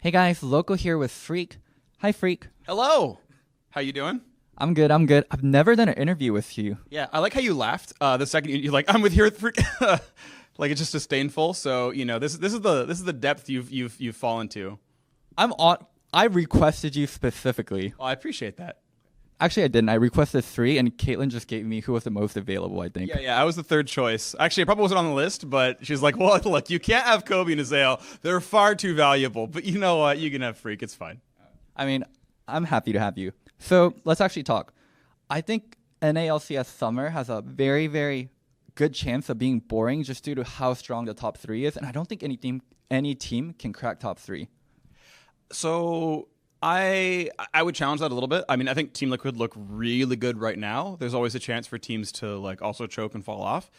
Hey guys, Loco here with Phreak. Hi Phreak. Hello. How you doing? I'm good. I've never done an interview with you. Yeah, I like how you laughed the second you're like, I'm with here with Phreak. Like it's just disdainful. So this is the depth you've fallen to. I requested you specifically. Well, I appreciate that. Actually, I didn't. I requested 3, and Caitlin just gave me who was the most available, I think. Yeah, I was the third choice. Actually, I probably wasn't on the list, but she's like, well, look, you can't have Kobe and Azael. They're far too valuable. But you know what? You can have Phreak. It's fine. I mean, I'm happy to have you. So let's actually talk. I think NALCS Summer has a very, very good chance of being boring just due to how strong the top 3 is, and I don't think any team can crack top 3. So I would challenge that a little bit. I mean, I think Team Liquid look really good right now. There's always a chance for teams to like also choke and fall off,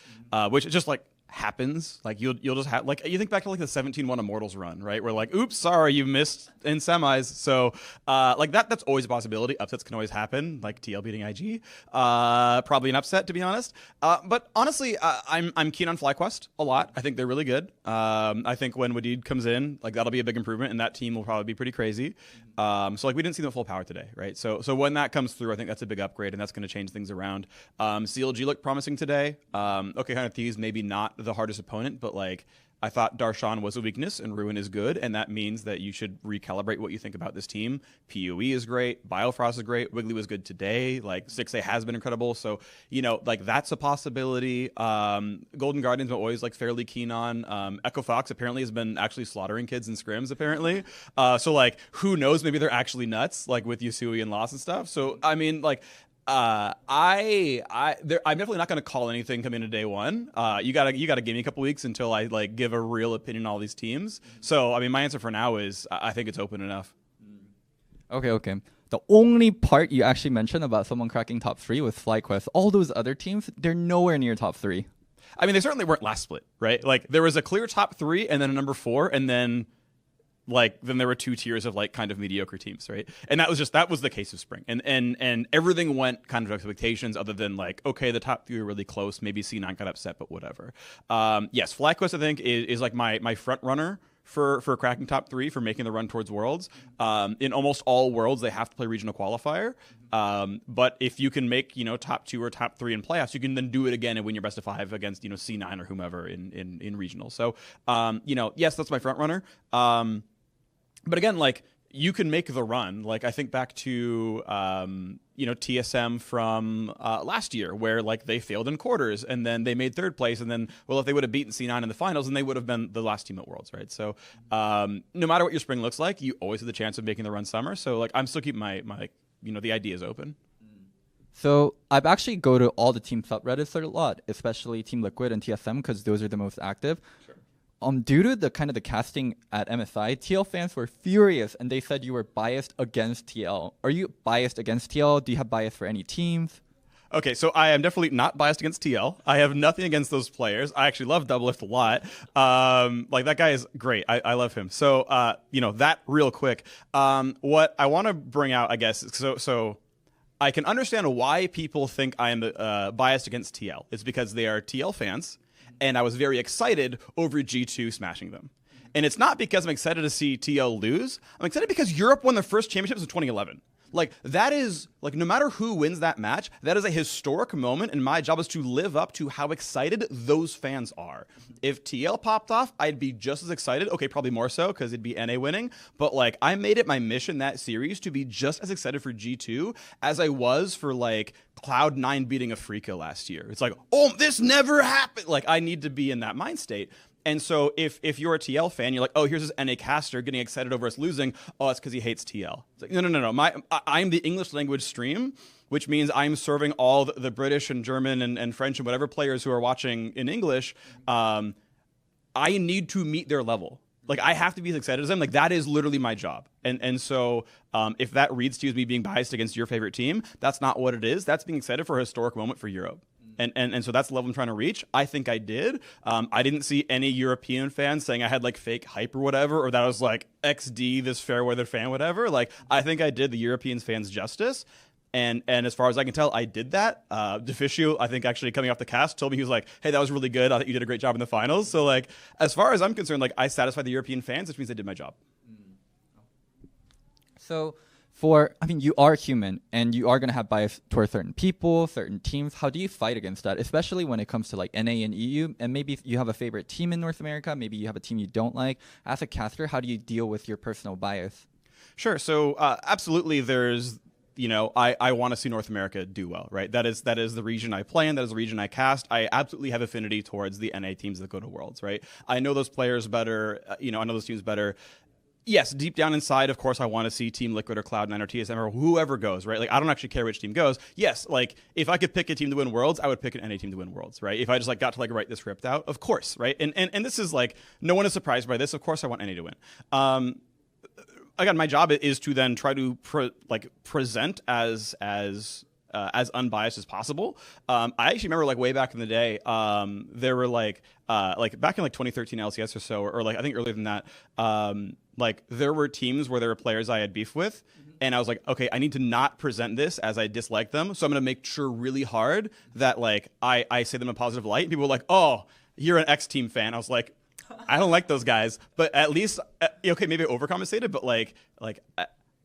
which just like happens. Like you'll just have like you think back to like the 17-1 Immortals run, right? Where like, oops, sorry, you missed in semis. So like that's always a possibility. Upsets can always happen, like TL beating IG. Probably an upset, to be honest. But honestly, I'm keen on FlyQuest a lot. I think they're really good. I think when Wadid comes in, like that'll be a big improvement, and that team will probably be pretty crazy. So like we didn't see them full power today, right? So when that comes through, I think that's a big upgrade, and that's going to change things around. CLG looked promising today. Okay, kind of Thieves maybe not the hardest opponent, but like I thought Darshan was a weakness and Ruin is good, and that means that you should recalibrate what you think about this team. PoE is great, Biofrost is great, Wiggly was good today, like 6A has been incredible, so like that's a possibility. Golden Guardians I'm always like fairly keen on. Echo Fox apparently has been actually slaughtering kids in scrims apparently, so like who knows, maybe they're actually nuts like with Yusui and Loss and stuff. So I mean like I'm definitely not going to call anything coming into day one. You gotta give me a couple weeks until I like give a real opinion on all these teams. So I mean, my answer for now is I think it's open enough. Okay. The only part you actually mentioned about someone cracking top 3 was FlyQuest. All those other teams, they're nowhere near top 3. I mean, they certainly weren't last split, right? Like there was a clear top 3 and then a number 4, and then there were 2 tiers of like kind of mediocre teams, right? And that was the case of spring. And everything went kind of to expectations other than like, okay, the top 3 are really close. Maybe C9 got upset, but whatever. Yes, FlyQuest I think is like my front runner for cracking top 3, for making the run towards Worlds. In almost all Worlds, they have to play regional qualifier. But if you can make, top 2 or top 3 in playoffs, you can then do it again and win your best of 5 against, C9 or whomever in regional. So, yes, that's my front runner. But again, like you can make the run. Like I think back to TSM from last year, where like they failed in quarters and then they made 3rd place, and then if they would have beaten C9 in the finals, then they would have been the last team at Worlds, right? So no matter what your spring looks like, you always have the chance of making the run summer. So like I'm still keeping my the ideas open. So I've actually go to all the team subreddits a lot, especially Team Liquid and TSM, because those are the most active. Sure. Due to the casting at MSI, TL fans were furious, and they said you were biased against TL. Are you biased against TL? Do you have bias for any teams? Okay, so I am definitely not biased against TL. I have nothing against those players. I actually love Doublelift a lot. Like that guy is great. I love him. So that real quick. What I want to bring out, I guess, so I can understand why people think I am biased against TL. It's because they are TL fans, and I was very excited over G2 smashing them. And it's not because I'm excited to see TL lose. I'm excited because Europe won their first championships in 2011. Like, that is, like, no matter who wins that match, that is a historic moment, and my job is to live up to how excited those fans are. If TL popped off, I'd be just as excited. Okay, probably more so, because it'd be NA winning. But, like, I made it my mission that series to be just as excited for G2 as I was for, like, Cloud9 beating a Phreak last year. It's like, oh, this never happened! Like, I need to be in that mind state. And so if you're a TL fan, you're like, oh, here's this NA caster getting excited over us losing. Oh, it's because he hates TL. It's like, no. I'm the English language stream, which means I'm serving all the British and German and French and whatever players who are watching in English. I need to meet their level. Like, I have to be as excited as them. Like, that is literally my job. And so if that reads to you as me being biased against your favorite team, that's not what it is. That's being excited for a historic moment for Europe. And so that's the level I'm trying to reach. I think I did. I didn't see any European fans saying I had like fake hype or whatever, or that I was like XD, this fair weather fan, whatever. Like, I think I did the European fans justice. And as far as I can tell, I did that. Deficio, I think actually coming off the cast, told me, he was like, hey, that was really good. I thought you did a great job in the finals. So like, as far as I'm concerned, like I satisfied the European fans, which means I did my job. So you are human and you are going to have bias towards certain people, certain teams. How do you fight against that, especially when it comes to like NA and EU? And maybe if you have a favorite team in North America, maybe you have a team you don't like. As a caster, how do you deal with your personal bias? Sure. So absolutely, there's I want to see North America do well, right? That is the region I play in. That is the region I cast. I absolutely have affinity towards the NA teams that go to Worlds, right? I know those players better. I know those teams better. Yes, deep down inside, of course, I want to see Team Liquid or Cloud9 or TSM or whoever goes, right? Like, I don't actually care which team goes. Yes, like, if I could pick a team to win Worlds, I would pick an NA team to win Worlds, right? If I just, like, got to, like, write this script out, of course, right? And this is, like, no one is surprised by this. Of course I want NA to win. Again, my job is to then try to, present as unbiased as possible. I actually remember, like, way back in the day, there were, like back in, like, 2013 LCS or so, or like, I think earlier than that, like, there were teams where there were players I had beef with, and I was like, okay, I need to not present this as I dislike them, so I'm going to make sure really hard that, like, I say them in a positive light. And people were like, oh, you're an X team fan. I was like, I don't like those guys, but at least, okay, maybe I overcompensated, but, like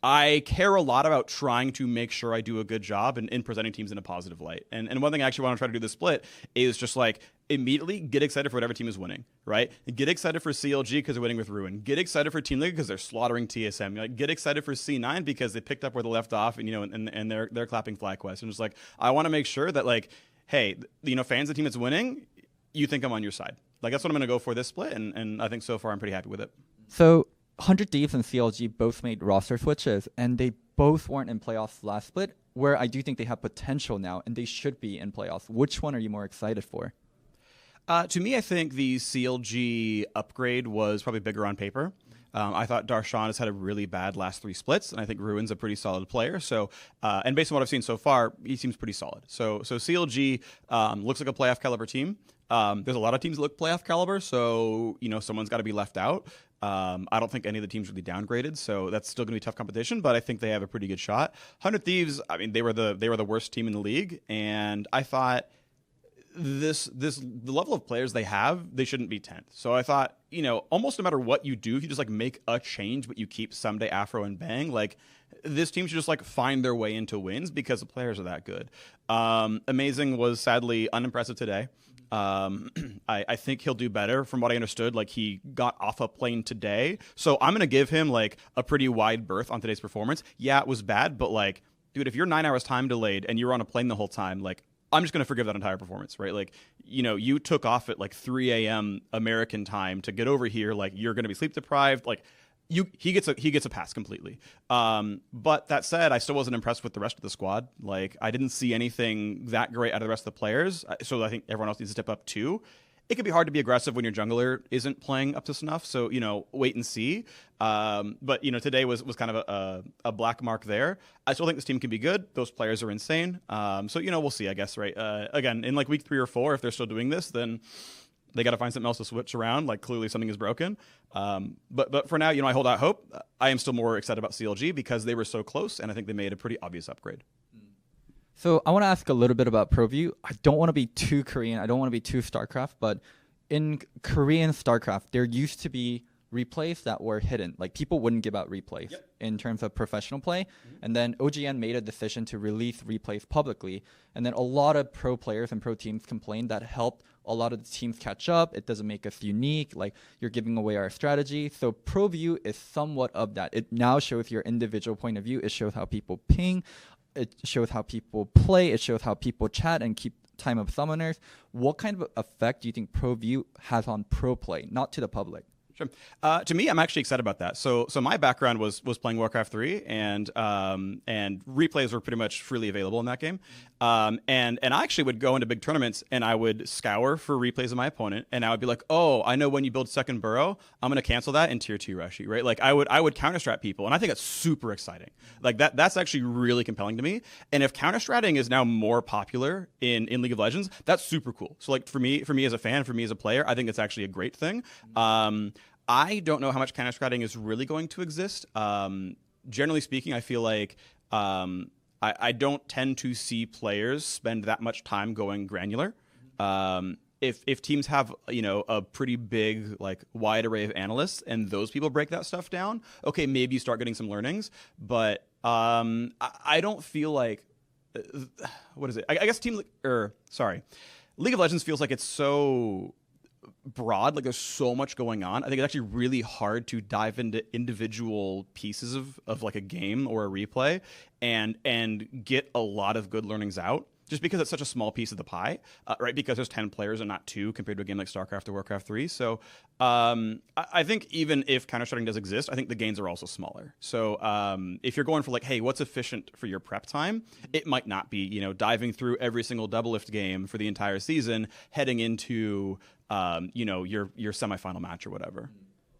I care a lot about trying to make sure I do a good job in presenting teams in a positive light. And one thing I actually want to try to do this split is just like immediately get excited for whatever team is winning, right? Get excited for CLG because they're winning with Ruin. Get excited for Team League because they're slaughtering TSM. Like, get excited for C9 because they picked up where they left off and, and they're clapping FlyQuest. And just like, I want to make sure that, like, hey, fans of the team that's winning, you think I'm on your side. Like, that's what I'm going to go for this split. And I think so far I'm pretty happy with it. So 100 Thieves and CLG both made roster switches, and they both weren't in playoffs last split, where I do think they have potential now, and they should be in playoffs. Which one are you more excited for? To me, I think the CLG upgrade was probably bigger on paper. I thought Darshan has had a really bad last 3 splits, and I think Ruin's a pretty solid player. So, and based on what I've seen so far, he seems pretty solid. So CLG looks like a playoff caliber team. There's a lot of teams that look playoff caliber, so someone's got to be left out. I don't think any of the teams really downgraded, so that's still going to be tough competition. But I think they have a pretty good shot. 100 Thieves, I mean, they were the worst team in the league, and I thought the level of players they have, they shouldn't be 10th. So I thought, almost no matter what you do, if you just like make a change, but you keep Someday, Afro, and Bang, like this team should just like find their way into wins because the players are that good. Amazing was sadly unimpressive today. I think he'll do better from what I understood. Like, he got off a plane today. So I'm going to give him like a pretty wide berth on today's performance. Yeah, it was bad, but like, dude, if you're 9 hours time delayed and you were on a plane the whole time, like, I'm just going to forgive that entire performance, right? Like, you took off at like 3 a.m. American time to get over here. Like, you're going to be sleep deprived. Like, he gets a pass completely. But that said, I still wasn't impressed with the rest of the squad. Like, I didn't see anything that great out of the rest of the players. So I think everyone else needs to step up too. It can be hard to be aggressive when your jungler isn't playing up to snuff. So, wait and see. But, today was kind of a black mark there. I still think this team can be good. Those players are insane. So, we'll see, I guess, right? Again, in like week 3 or 4, if they're still doing this, then they got to find something else to switch around. Like, clearly something is broken. But for now, I hold out hope. I am still more excited about CLG because they were so close, and I think they made a pretty obvious upgrade. So I want to ask a little bit about ProView. I don't want to be too Korean. I don't want to be too StarCraft. But in Korean StarCraft, there used to be replays that were hidden. Like, people wouldn't give out replays in terms of professional play. And then OGN made a decision to release replays publicly. And then a lot of pro players and pro teams complained that helped a lot of the teams catch up. It doesn't make us unique. Like, you're giving away our strategy. So ProView is somewhat of that. It now shows your individual point of view. It shows how people ping. It shows how people play. It shows how people chat and keep time of summoners. What kind of effect do you think ProView has on pro play, not to the public? Sure. To me, I'm actually excited about that. So my background was playing Warcraft 3, and replays were pretty much freely available in that game. And I actually would go into big tournaments and I would scour for replays of my opponent, and I would be like, oh, I know when you build second burrow, I'm going to cancel that in tier 2 Rushy, right? Like, I would counter strat people, and I think that's super exciting. Like, that's actually really compelling to me. And if counter stratting is now more popular in League of Legends, that's super cool. So like, for me as a fan, for me as a player, I think it's actually a great thing. I don't know how much counter stratting is really going to exist. Generally speaking, I feel like I don't tend to see players spend that much time going granular. if teams have, you know, a pretty big, like, wide array of analysts and those people break that stuff down, okay, maybe you start getting some learnings. But I don't feel like what is it? I guess League of Legends feels like it's so broad, like there's so much going on. I think it's actually really hard to dive into individual pieces of like a game or a replay and get a lot of good learnings out, just because it's such a small piece of the pie, right? Because there's 10 players and not 2 compared to a game like StarCraft or Warcraft 3. So I think even if counter-strike does exist, I think the gains are also smaller. So if you're going for like, hey, what's efficient for your prep time? It might not be, you know, diving through every single doublelift game for the entire season, heading into, you know, your semifinal match or whatever.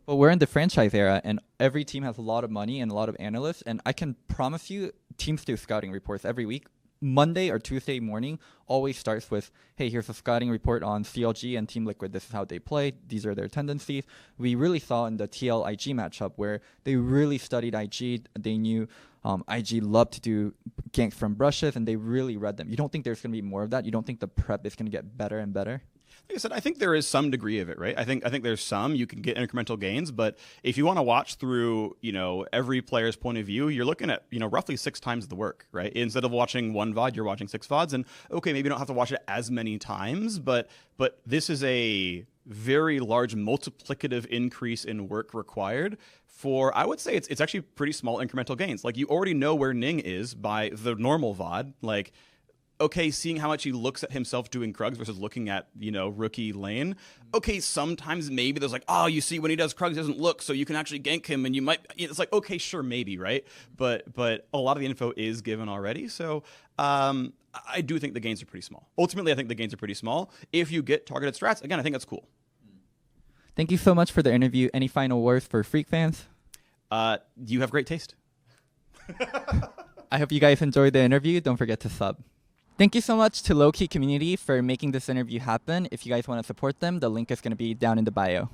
Well, we're in the franchise era, and every team has a lot of money and a lot of analysts, and I can promise you teams do scouting reports every week. Monday or Tuesday morning always starts with, hey, here's a scouting report on CLG and Team Liquid. This is how they play. These are their tendencies. We really saw in the TL-IG matchup where they really studied IG. They knew IG loved to do ganks from brushes, and they really read them. You don't think there's going to be more of that? You don't think the prep is going to get better and better? Like I said, I think there is some degree of it, right? I think there's some you can get incremental gains, but if you want to watch through, you know, every player's point of view, you're looking at, you know, roughly 6 times the work, right? Instead of watching 1 VOD, you're watching 6 VODs, and okay, maybe you don't have to watch it as many times, but this is a very large multiplicative increase in work required for, I would say it's actually pretty small incremental gains. Like, you already know where Ning is by the normal VOD, like, okay, seeing how much he looks at himself doing Krugs versus looking at, you know, rookie lane. Okay, sometimes maybe there's like, oh, you see when he does Krugs, he doesn't look, so you can actually gank him, and you might. It's like, okay, sure, maybe, right? But a lot of the info is given already, so I do think the gains are pretty small. Ultimately, I think the gains are pretty small. If you get targeted strats, again, I think that's cool. Thank you so much for the interview. Any final words for Phreak fans? You have great taste. I hope you guys enjoyed the interview. Don't forget to sub. Thank you so much to Lowkey community for making this interview happen. If you guys want to support them, the link is going to be down in the bio.